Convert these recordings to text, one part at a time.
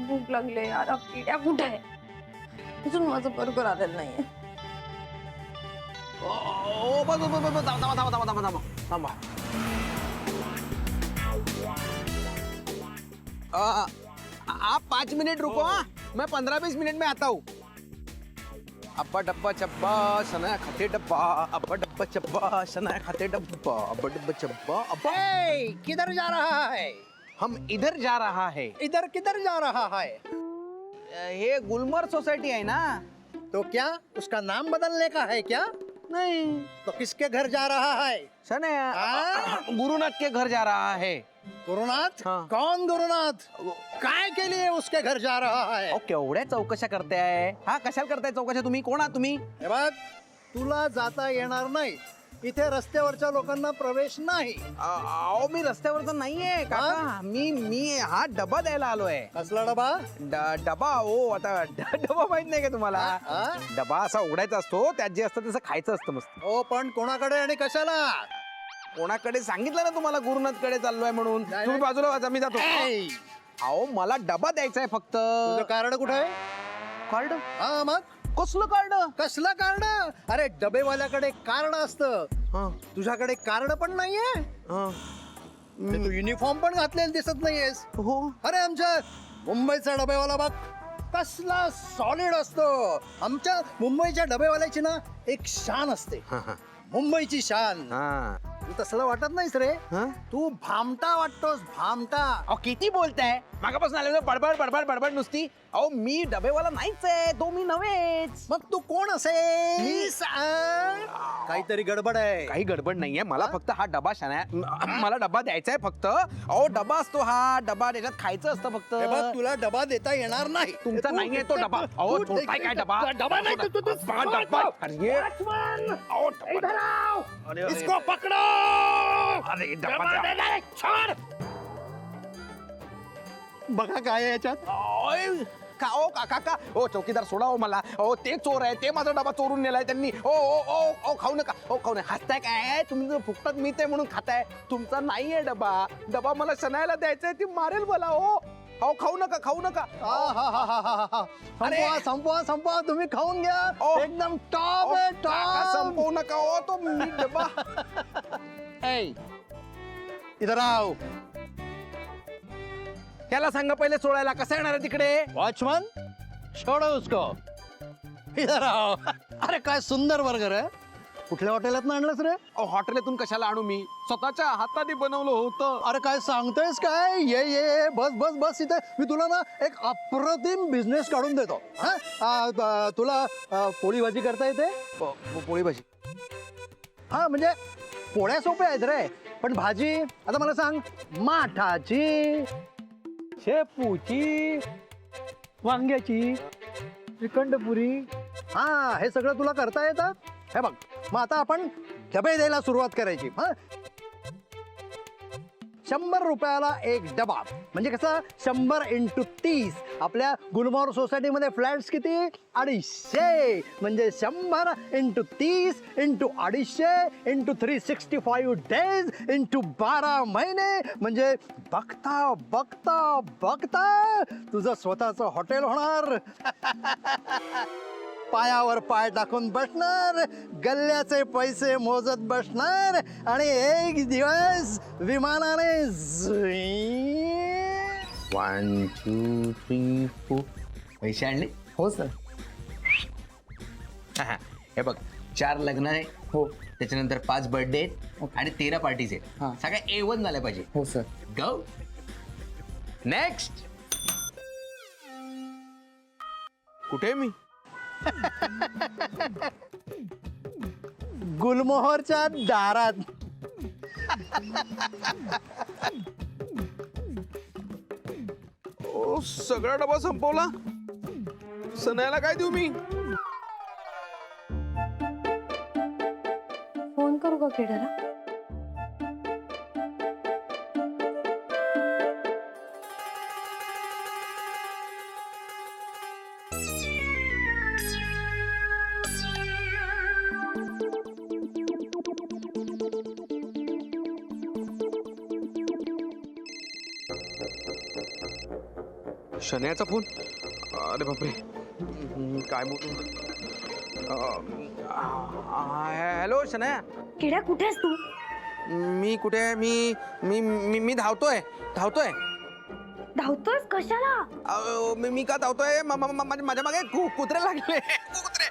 भूक लागले यार. किड्या कुठे आहे? अजून माझं बरोबर आलेलं नाहीये. थांबा. आप 5 मिनट रुको. मैं 15-20 मिनट में आता हूँ. अब्बा डब्बा चब्बा सनाया खाते डब्बा. अब्बा डब्बा चब्बा सनाया खाते डब्बा. अब्बा डब्बा चब्बा. अब्बा किधर जा रहा है? हम इधर जा रहा है. इधर किधर जा रहा है? हे गुलमर्ग सोसाइटी आहे ना. तो क्या उसका नाम बदलने का है क्या? नहीं तो किसके घर जा रहा है? सनाया गुरुनाथ के घर जा रहा है. गुरुनाथ? हाँ. कौन गुरुनाथ? काय के लिए उसके घर जा रहा है? अहो केवढ्या चौकशा करताय. हा कशाला करताय चौकशा तुम्ही? कोण आहात तुम्ही? हे बघ, तुला जाता येणार नाही. इथे रस्त्यावरच्या लोकांना प्रवेश नाही. अहो मी रस्त्यावरचा नाहीये काका. मी हा डबा द्यायला आलोय. कसला डबा? डबा हो आता डबा माहित नाही का तुम्हाला? हा? डबा असा उघडायचा असतो, त्यात जे असतं तसं खायचं असतं मस्त. हो पण कोणाकडे आणि कशाला? कोणाकडे सांगितलं ना तुम्हाला गुरुनाथकडे चाललोय म्हणून. नाही, तुम्ही बाजूला वाजा, मी जातो. ऐ, अहो मला डबा द्यायचा आहे फक्त. तुझं कार्ड कुठे आहे? कार्ड? हा मग कसलं कार्ड? कसलं कार्ड? अरे डबेवाल्याकडे कार्ड असतं. हा, तुझ्याकडे कार्ड पण नाहीये. हा. तू युनिफॉर्म पण घातलेला दिसत नाहीयेस. हो अरे आमच्या मुंबईचा डबेवाला बघ कसला सॉलिड असतो. आमच्या मुंबईच्या डबेवाल्याची ना एक शान असते. मुंबईची शान. हा. तू तसलं वाटत नाहीस रे. हा? तू भामटा वाटतोस, भामटा. अहो किती बोलताय? मागापासून आले बडबड बडबड बडबड नुसती. अहो मी डबेवाला नाहीच आहे, तो मी नव्हेच. मग तू कोण असेल? काहीतरी गडबड आहे. काही गडबड नाहीये. मला फक्त हा डबा मला डबा द्यायचा आहे फक्त. अहो डबा असतो हा डबा, त्याच्यात खायचं असतं फक्त. हे बघ तुला डबा देता येणार नाही. तुमचा नाहीये तो डबा. अहो तू- छोटा काय डबा? डबा नाही तू- तू- तू- हा डबा. अरे अहो डबा. अरे, अरे. इसको पकडो. अरे डबा द्या. बघा काय आहे याच्यात. ओय, का ओ काका का ओ चौकीदार सोडा हो मला. ओ ते चोर आहे, ते माझा डबा चोरून नेलाय त्यांनी. ओ ओ ओ ओ खाऊ नका. ओ खाऊ नका. हसताय काय? तुम्ही फुकटात मी ते म्हणून खाताय. तुमचा नाहीये डबा. डबा मला शनायला द्यायचाय, ती मारेल मला. ओ अहो खाऊ नका, खाऊ नका. संपवा संपवा संपवा. तुम्ही खाऊन घ्या. ओ. एकदम टॉप आहे काका, टॉप. संपवू नका. ओ तो मी डबा. इधर आओ. त्याला सांगा पहिले सोडायला. कसं येणार आहे तिकडे? वॉचमन छोड़ो उसको. इधर आओ. अरे काय सुंदर बर्गर आहे. कुठल्या हॉटेलात आणलंस रे? अहो हॉटेलातून कशाला आणू मी? स्वतःच्या हाताने बनवलं होतं. अरे काय सांगतोयस काय? ये ये बस बस बस इथे. मी तुला ना एक अप्रतिम बिझनेस काढून देतो. हा तुला पोळी भाजी करता येते? पोळी भाजी. हा म्हणजे पोळ्या सोप्या आहेत रे, पण भाजी आता मला सांग. माठाची, शेपूची, वांग्याची, श्रीखंडपुरी. हा हे सगळं तुला करता येतं. हे बघ मग आता आपण डबे द्यायला सुरुवात करायची. हा 100 रुपयाला एक डबा म्हणजे कसं 100 × 30. आपल्या गुलमोहर सोसायटीमध्ये फ्लॅट्स किती? 250. म्हणजे 100 × 30 × 250 × 365 डेज × 12 महिने. म्हणजे बघता बघता बघता तुझं स्वतःचं हॉटेल होणार. पायावर पाय टाकून बसणार, गल्ल्याचे पैसे मोजत बसणार आणि एक दिवस विमानाने 1 2 3 4 पैसे आणले? हो सर. हे बघ 4 लग्न आहे. हो त्याच्यानंतर 5 बर्थडे आहेत आणि 13 पार्टीज आहेत. हा. सगळ्या A1 झाल्या पाहिजे. हो सर. Go next. कुठे मी? गुलमोहरच्या दारात. ओ सगळा डबा संपवला. सनायला काय देऊ मी? फोन करू का किड्याला? शन्याचा फोन. अरे बापरे, काय बोलू. हॅलो शन्या. किड्या कुठे आहेस तू? मी कुठे आहे? मी मी मी मी धावतोय धावतोय. धावतोयस कशाला? मी का धावतोय? माझ्या मागे कुत्रे लागले. कुत्रे.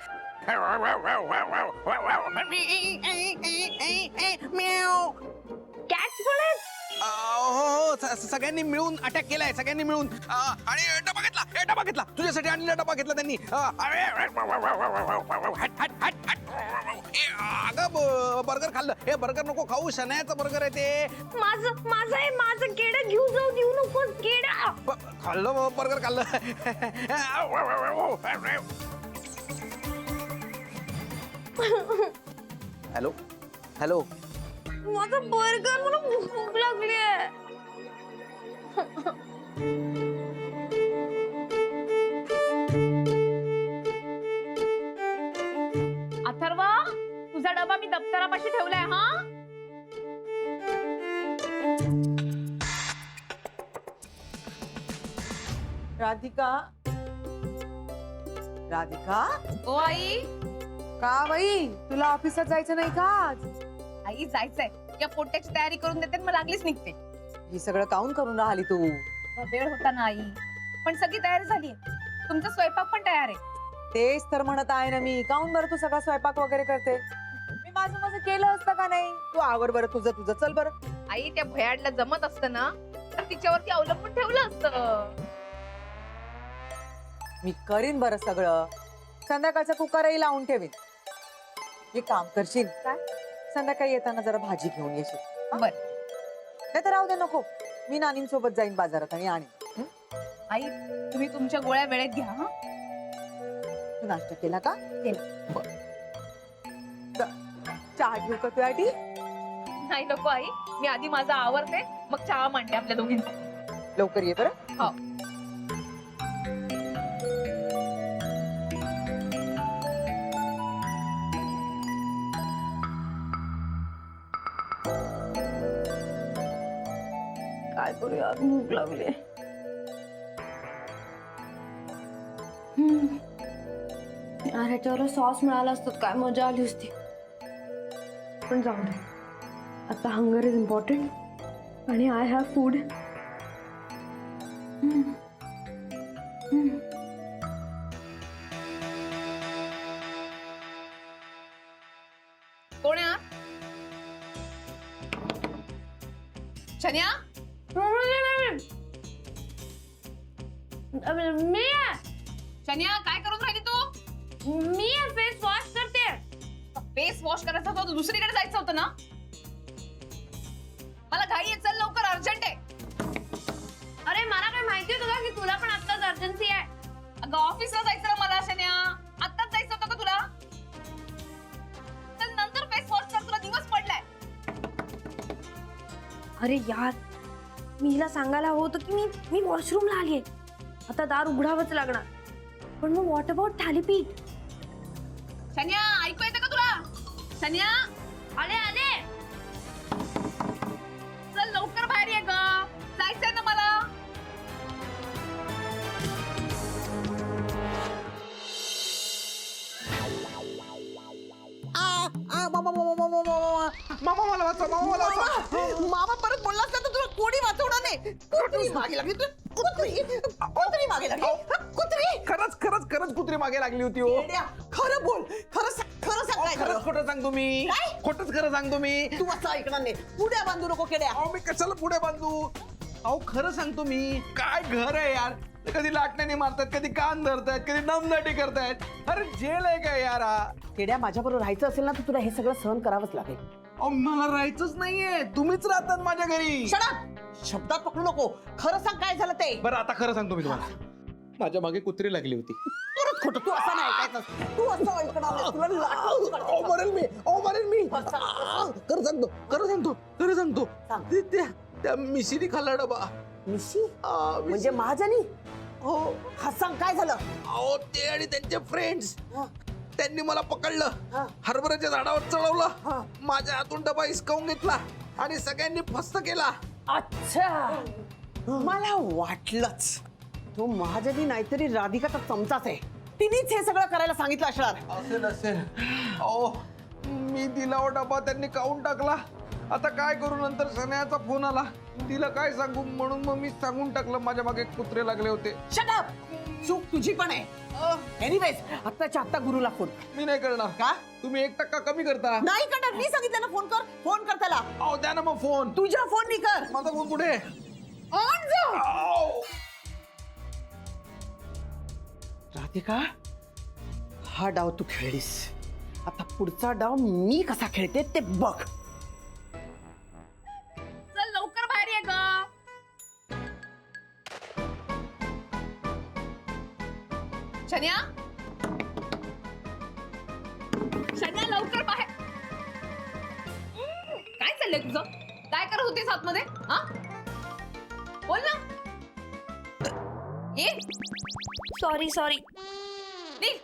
कॅट्स पण आहेत? हो, सगळ्यांनी मिळून अटॅक केलाय, सगळ्यांनी मिळून. आणि डबा घेतला तुझ्यासाठी आणलेला डबा घेतला त्यांनी. अगं बर्गर खाल्लं. हे बर्गर नको खाऊ, शनायाचं बर्गर आहे ते. माझं आहे, माझं केडं घेऊ जाऊ देऊ नकोस केडा. खाल्लं बर्गर खाल्लं. Hello hello. माझं बर्गर, मला भूक लागली आहे. अथर्व, तुझा डबा मी दप्तरापाशी ठेवलाय. हा, राधिका. राधिका, ओ आई. का बाई तुला ऑफिसात जायचं नाही का आज? आई जायचंय, या पोट्याची तयारी करून देते, मग लागलीच निघते. हे सगळं काऊन करून राहिली तू? वेळ होता ना आई, पण सगळी तयारी झाली. तुमचा स्वयंपाक पण तयार आहे. तेच तर म्हणत आहे ना मी, काऊन बरं तू सगळा स्वयंपाक वगैरे करते? मी माझं केलं असतं का नाही? तू आवर बरं, तुझं चल बरं. आई, त्या भयाडला जमत असतं ना तर तिच्यावरती अवलंबून ठेवलं असतं. मी करीन बरं सगळं. संध्याकाळचा कुकरही लावून ठेवीन. हे काम करशील काय? संध्याकाळी येताना जरा भाजी घेऊन येशील. बर. नाही तर राहू दे, नको. मी नानींसोबत जाईन बाजारात आणि आणीन. आई, तुम्ही तुमच्या गोळ्या वेळेत घ्या. हा, तू नाश्ता केला का? केला. चहा घेऊ का तुझ्यासाठी? नाही नको आई, मी आधी माझा आवरते, मग चहा मांडते आपल्या दोघींचा. लवकर ये बरं. हो. काय करूया, भूक लागली. यार, ह्याच्यावर सॉस मिळाला असतं काय मजा आली असती. पण जाऊ दे, आता हंगर इज इम्पॉर्टंट आणि आय हॅव फूड. कोण आहे? शन्या, मी शन्या, काय करून राहिली तू? फेस वॉश करते. फेस वॉश करायचा होता, तू दुसरीकडे जायचं होतं ना. मला घाई आहे, चल लवकर, अर्जंट आहे. अरे, मला काय माहिती होतं का की तुला पण आत्ताच अर्जन्सी आहे? अगं ऑफिसला जायचं ना मला शन्या, आत्ताच जायचं होतं का तुला? चल नंतर फेस वॉश कर, तुला दिवस पडलाय. अरे यार, मी हिला सांगायला हवं होतं की मी वॉशरूमला आलीये. आता दार उघडावंच लागणार. पण मग व्हॉट अबाउट थालीपीठ? शन्या, ऐकू येतं का तुला? शन्या, आले आले. चल लवकर बाहेर ये ग, जायचंय ना मला. मामा मला वाचवा, मामा मला वाचवा. मामा परत बोललास ना तर तुला कोणी वाचवणार नाही. कुत्री मागे लागली. कुत्री मागे लागली. कुत्री. खरंच कुत्री मागे लागली होती. हो, खरं बोल. खरं सांग. खरंच खोटं सांगतो मी. खोटंच खरं सांगतो मी. तू असं ऐकणार नाही. पुढे बांधू नको केड्या. अहो, मी कशाला पुढे बांधू? अहो, खरं सांगतो मी. काय घर आहे यार. कधी लाटण्याने मारतात, कधी कान धरतायत, कधी दमदाटी करतायत. अरे जेल आहे काय यार? केड्या, माझ्याबरोबर राहायचं असेल ना तर तुला हे सगळं सहन करावंच लागेल. अहो, मला राहायचंच नाहीये. तुम्हीच राहतात माझ्या घरी. शब्दात पकडू नको. खरं सांग, काय झालं ते? बरं, आता खरं सांगतो मी तुम्हाला. माझ्या मागे कुत्री लागली होती. परत खोटं. तू असं नाही ऐकायचं. तू असं ऐकणार नाही. तुला लाटून मरेल मी. खरं सांगतो. त्या मिशीने खाल्ला डबा. मिशी म्हणजे महाजनी? हो. हा, सांग काय झालं? अहो, ते आणि त्यांचे फ्रेंड्स त्यांनी मला पकडलं, हा. हरभऱ्याच्या झाडावर हा. चढवलं, माझ्या हातून डबा हिसकावून घेतला आणि सगळ्यांनी फस्त केला. अच्छा, मला वाटलंच. तो महाजनी नाहीतरी राधिकाचा चमचाच आहे. तिनेच हे सगळं करायला सांगितलं असणार. असेल असेल. अहो मी दिला हो डबा, त्यांनी खाऊन टाकला. आता काय करू? नंतर सन्याचा फोन आला, तिला काय सांगू, म्हणून मग मी सांगून टाकलं माझ्या मागे कुत्रे लागले होते. Shut up. चूक तुझी पण आहे. एनिवेज आत्ताच्या आत्ता गुरुला फोन. मी नाही करणार. का? तुम्ही 1% कमी करता. नाही करणार. मी सांगितलं ना फोन कर. फोन कर त्याला. अहो द्या ना मग फोन. तुझ्या फोन नी कर. माझा फोन कुठे? ऑन जा. अहो. राधिका, हा डाव तू खेळलीस. आता पुढचा डाव मी कसा खेळते ते बघ. चल लवकर बाहेर ये ग. शन्या, शन्या लवकर बाहेर. काय चाललंय तुझं? काय करत होतीस आतमध्ये? हा बोल ना. ये सॉरी निघ.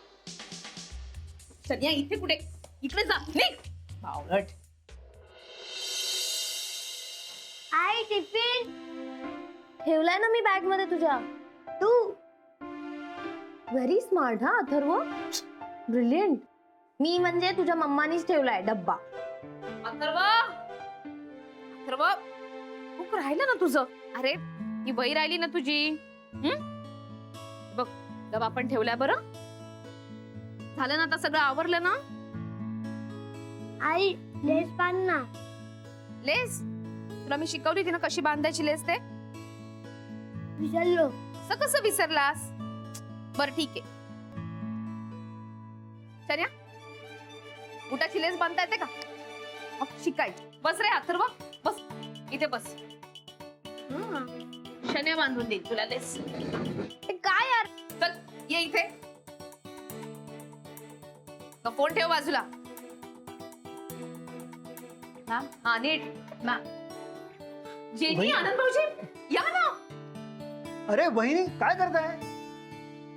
शन्या इथे कुठे? इकडे जा. निघ बावळट. आई टिफिन ठेवलाय ना मी बॅग मध्ये तुझ्या. तू व्हेरी स्मार्ट हा अथर्व. ब्रिलियंट. मी म्हणजे तुझ्या मम्मानीच ठेवलाय डब्बा. अथर्व, अथर्व भूक राहिलं ना तुझं. अरे ही वही राहिली ना तुझी. बघ डबा पण ठेवलाय. बरं झालं ना आता? सगळं आवरलं ना? आई लेस बांध ना. लेस तुला मी शिकवली होती ना कशी बांधायची लेस ते. विसरलो. असं कसं विसरलास? बरं ठीक आहे. शन्या बुटाची लेस बांधता येते का? मग शिकायची. बस रे अथर्व, बस इथे बस. शन्या बांधून देईल तुला लेस. काय यार? चल ये इथे. फोन ठेव बाजूला. हा नीट. जेनी, आनंद भाऊजी या ना. अरे वहिनी काय करताय?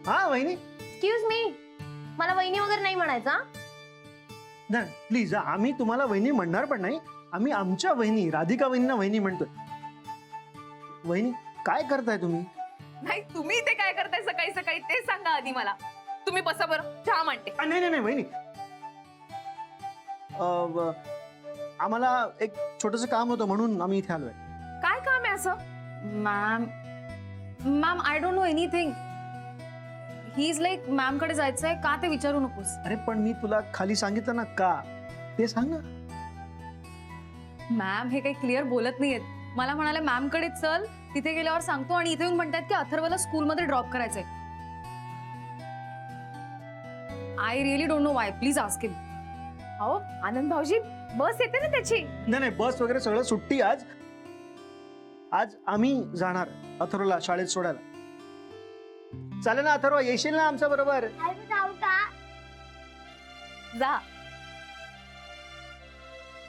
हा वहिनी. एक्सक्यूज मी, मला वहिनी वगैरे नाही म्हणायचा. नाही प्लीज, आम्ही तुम्हाला वहिनी म्हणणार पण नाही. आम्ही आमच्या वहिनी राधिका वहिनींना वहिनी म्हणतोय. वहिनी काय करताय तुम्ही? नाही तुम्ही इथे काय करताय सकाळी सकाळी ते सांगा आधी मला. तुम्ही बसा बरं, चहा मांडते. नाही नाही नाही वहिनी, आम्हाला एक छोटस काम होतं म्हणून आम्ही इथे आलोय. काय काम आहे असं? Ma'am I don't know anything. He is like ma'am कडे जायचंय का ते विचारू नकोस. अरे पण मी तुला खाली सांगितलं ना का, ते सांग ना. मॅम हे काही क्लिअर बोलत नाहीयेत. मला म्हणाले मॅम कडे चल, तिथे गेल्यावर सांगतो, आणि इथे येऊन म्हणतात की अथर्वला स्कूलमध्ये ड्रॉप करायचंय. I really don't know why. Please ask him. हो आनंद भाऊजी बस येते ना त्याची. नाही नाही बस वगैरे सगळं सुट्टी आज. आज आम्ही जाणार अथर्वला शाळेत सोडायला. चालेल ना अथर्व, येशील ना आमच्या बरोबर? जा.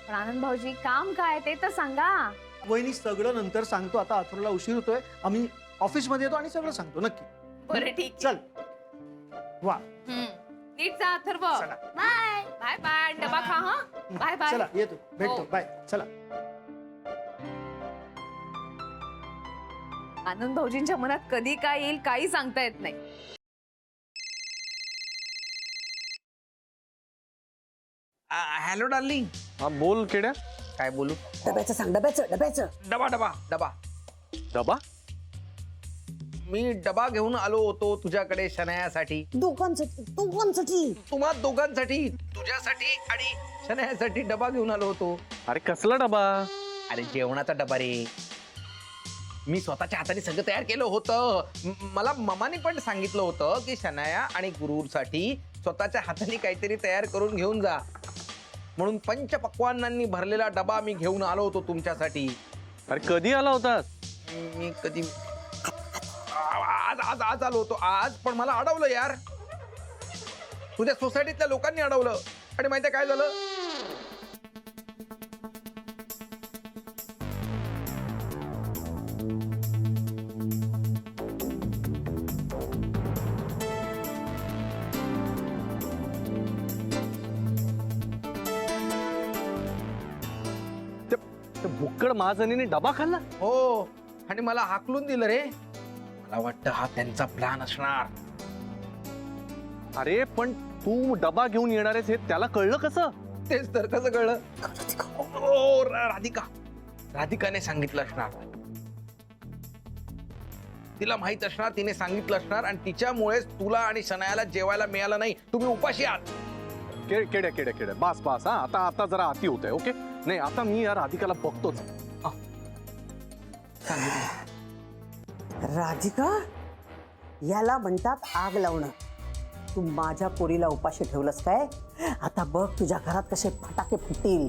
पण आनंद भाऊजी काम काय ते तर सांगा. वहिनी सगळं नंतर सांगतो. आता अथर्वला उशीर होतोय. आम्ही ऑफिस मध्ये येतो आणि सगळं सांगतो नक्की. बरं ठीक. चल. वा नीट जा अथर्व. चला. बाय. Bye bye. डबा खा. हा बाय बाय. चला येतो, भेटतो. हो. बाय. चला. आनंद भाऊजींच्या मनात कधी काय येईल काही सांगता येत नाही. Hello darling. हा बोल केड्या. काय बोलू? डब्याचं सांग. डब्याचं. डबा डबा डबा. डबा? मी डबा घेऊन आलो होतो तुझ्याकडे शनायासाठी. दोघांसाठी. तुम्हा दोघांसाठी, तुझ्यासाठी आणि शनायासाठी डबा घेऊन आलो होतो. अरे कसला डबा? अरे जेवणाचा डबा रे. मी स्वतःच्या हाताने सगळं तयार केलं होतं. मला ममाने पण सांगितलं होतं की शनाया आणि गुरूरसाठी स्वतःच्या हाताने काहीतरी तयार करून घेऊन जा, म्हणून पंचपक्वान्नांनी भरलेला डबा मी घेऊन आलो होतो तुमच्यासाठी. अरे कधी आला होतास? मी कधी आज आज आज आलो होतो आज. पण मला अडवलं यार. तुझ्या सोसायटीतल्या लोकांनी अडवलं. आणि माहितीये काय झालं? भुक्कड महाजनीने डबा खाल्ला? हो, आणि मला हाकलून दिलं रे. मला वाटतं हा त्यांचा प्लॅन असणार. अरे पण तू डबा घेऊन येणार आहेस हे त्याला कळलं कसं? तेच तर, कसं कळलं? ओ, राधिकाने सांगितलं असणार. तिला माहित असणार, तिने सांगितलं असणार आणि तिच्यामुळेच तुला आणि सनायाला जेवायला मिळालं नाही. तुम्ही उपाशी आहात. केड्या बास हा. आता जरा अति होत आहे. ओके, नाही आता मी या राधिकाला बघतोच. राधिका, याला म्हणतात आग लावणं. तू माझ्या पोरीला उपाशी ठेवलंस काय? आता बघ तुझ्या घरात कसे फटाके फुटतील.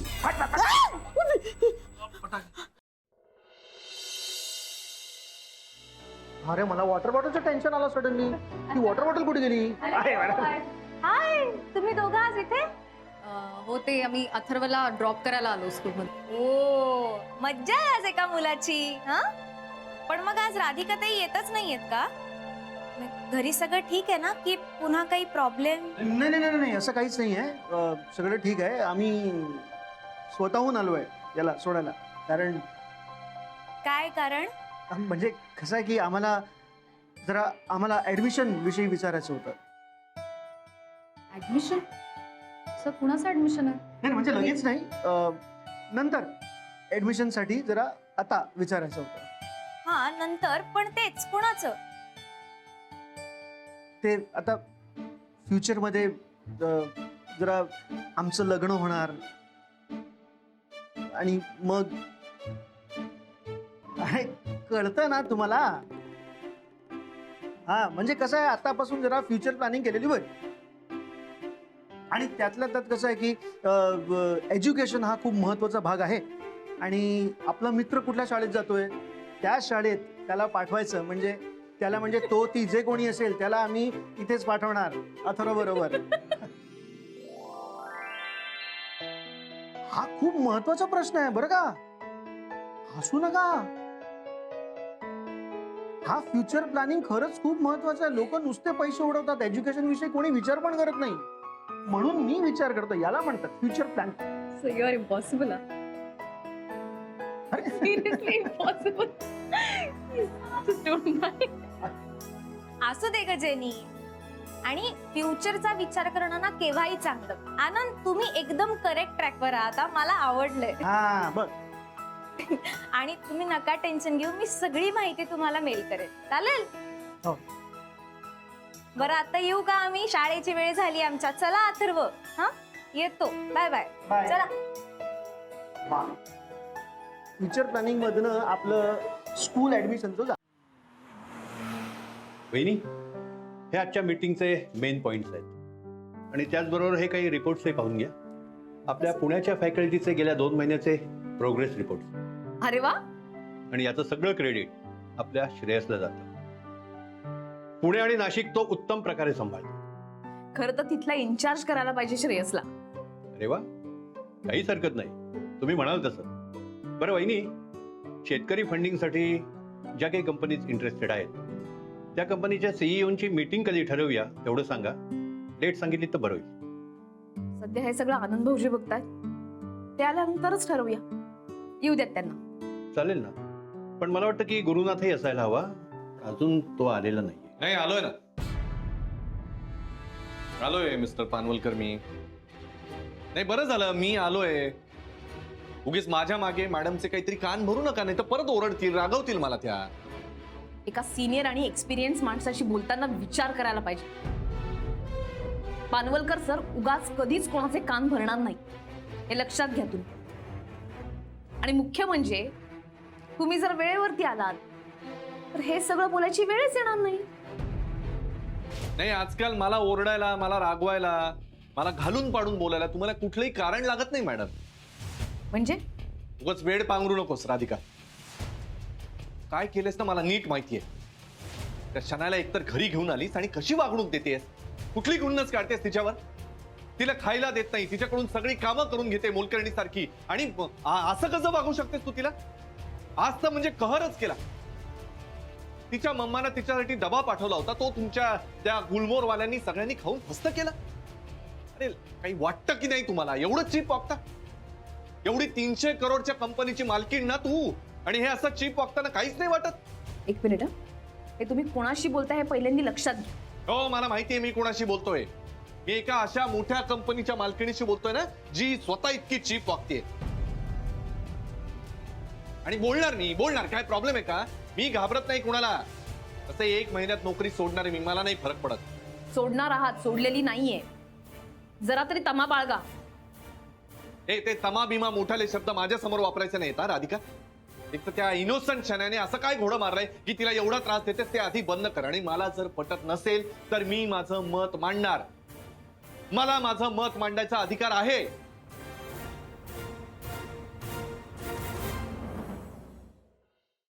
अरे मला वॉटर बॉटलचं टेन्शन आलं सडनली. ती वॉटर बॉटल कुठे गेली? हाय, तुम्ही दोघं आज इथे? हो, ते आम्ही अथर्वला ड्रॉप करायला आलो स्कूलमध्ये. ओ, मज्जा आहे आज एका मुलाची. हा, पण मग आज राधिका ताई येतच नाहीयेत का? मग घरी सगळं ठीक आहे ना, की पुन्हा काही प्रॉब्लेम? नाही, असं काहीच नाही आहे. सगळं ठीक आहे. आम्ही स्वतःहून आलोय याला सोडायला. कारण काय कारण? म्हणजे कसं आहे की आम्हाला ऍडमिशन विषयी विचारायचं होतं. ऍडमिशन? सर, कुणाचं ऍडमिशन आहे? नाही म्हणजे लगेच नाही, नंतर ऍडमिशन साठी जरा आता विचारायचं होतं. हा, नंतर. पण तेच कोणाचं? ते आता फ्युचरमध्ये जरा आमचं लग्न होणार आणि मग अरे कळतं ना तुम्हाला. हा म्हणजे कसं आहे, आतापासून जरा फ्युचर प्लॅनिंग केलेली बरी. आणि त्यातल्या त्यात कसं आहे की एज्युकेशन हा खूप महत्वाचा भाग आहे. आणि आपला मित्र कुठल्या शाळेत जातोय त्या शाळेत त्याला पाठवायचं. म्हणजे त्याला म्हणजे तो ती जे कोणी असेल त्याला आम्ही इथेच पाठवणार अथर्व बरोबर. हा खूप महत्वाचा प्रश्न आहे बरं का. हसू नका. हा फ्युचर प्लॅनिंग खरंच खूप महत्वाचा आहे. लोक नुसते पैसे उडवतात, एज्युकेशन विषयी कोणी विचार पण करत नाही. म्हणून मी विचार करतो, याला म्हणतात future plan. So you are impossible. Seriously impossible. असू दे ग जेनी. आणि फ्युचरचा विचार करणं ना केव्हाही चांगलं. आनंद, तुम्ही एकदम करेक्ट ट्रॅकवर आहात. मला आवडलंय. हा बघ. आणि तुम्ही नका टेन्शन घेऊ, मी सगळी माहिती तुम्हाला मेल करेल. चालेल? हो. बरं, आता येऊ का आम्ही? शाळेची वेळ झाली आमच्या. चला अथर्व. हा, येतो. Bye bye. बाय. चला. फ्युचर प्लॅनिंग मधनं आपलं स्कूल ऍडमिशनचं. वहिनी, हे आजच्या मीटिंगचे मेन पॉइंट्स आहेत. आणि त्याचबरोबर हे काही रिपोर्ट्सही पाहून घ्या. आपल्या पुण्याच्या फॅकल्टीचे गेल्या 2 महिन्याचे प्रोग्रेस रिपोर्ट. अरे वा. आणि याचं सगळं क्रेडिट आपल्या श्रेयसला जातं. पुणे आणि नाशिक तो उत्तम प्रकारे सांभाळतो. खरं तर तिथला इन्चार्ज करायला पाहिजे श्रेयसला. अरे वा, काहीच हरकत नाही, तुम्ही म्हणाल तसं. बरं वहिनी, शेतकरी फंडिंगसाठी ज्या काही कंपनीज इंटरेस्टेड आहेत त्या कंपनीच्या सीईओची मीटिंग कधी ठरवूया तेवढं सांगा. डेट सांगितली तर बरं होईल. सध्या हे सगळं आनंद भाऊजी बघतायत. ते आल्यानंतरच ठरवूया. येऊ देत त्यांना. चालेल ना. पण मला वाटतं की गुरुनाथही असायला हवा. अजून तो आलेला नाहीये. नाही, आलोय ना. आलोय मिस्टर पानवलकर मी. नाही, बरं झालं मी आलोय. उगीच माझ्या मागे मॅडमचे काहीतरी कान भरू नका, नाही तर परत ओरडतील, रागवतील मला त्या. एका सिनियर आणि एक्सपिरियन्स माणसाशी बोलताना विचार करायला पाहिजे. पानवलकर सर उगाच कधीच कोणाचे कान भरणार नाही, हे लक्षात घ्या तुम्ही. आणि मुख्य म्हणजे तुम्ही जर वेळेवरती आलात तर हे सगळं बोलायची वेळच येणार नाही. नाही, आजकाल मला ओरडायला, मला रागवायला, मला घालून पाडून बोलायला तुम्हाला कुठलंही कारण लागत नाही मॅडम. म्हणजे उगाच वेळ पांघरू नकोस राधिका. काय केलेस ना मला नीट माहितीये. त्या शनाला एकतर घरी घेऊन आलीस आणि कशी वागणूक देतेस, कुठली गुन्हाच काढतेस तिच्यावर. तिला खायला देत नाही, तिच्याकडून सगळी कामं करून घेते मोलकर्णीसारखी. आणि असं कसं वागू शकतेस तू तिला? आज तर म्हणजे कहरच केला. तिच्या मम्मानं तिच्यासाठी डबा पाठवला होता, तो तुमच्या त्या गुलमोरवाल्यांनी सगळ्यांनी खाऊन फस्त केला. अरे काही वाटतं की नाही तुम्हाला? एवढं चीप वागता? एवढी 300 करोडच्या कंपनीची मालकीण ना तू, आणि हे असं चीप वागताना काहीच नाही वाटत? एक मिनिट. हे तुम्ही कोणाशी बोलताय हे पहिल्यांदा लक्षात घ्या. हो मला माहितीये मी कोणाशी बोलतोय. मी एका अशा मोठ्या कंपनीच्या मालकिणीशी बोलतोय ना जी स्वतः इतकी चीप वागते. आणि बोलणार काय प्रॉब्लेम आहे का? मी घाबरत नाही कुणाला. तसं 1 महिन्यात नोकरी सोडणार आहे मी, मला नाही फरक पडत. सोडणार आहात, सोडलेली नाहीये. जरा तरी तमा बाळगा. ते तमा बिमा मोठाले शब्द माझ्या समोर वापरायचे नाहीत हा राधिका. एक तर त्या इनोसंट शनाने असं काय घोडं मारलंय की तिला एवढा त्रास देते ते आधी बंद कर. आणि मला जर पटत नसेल तर मी माझं मत मांडणार. मला माझं मत मांडायचा अधिकार आहे.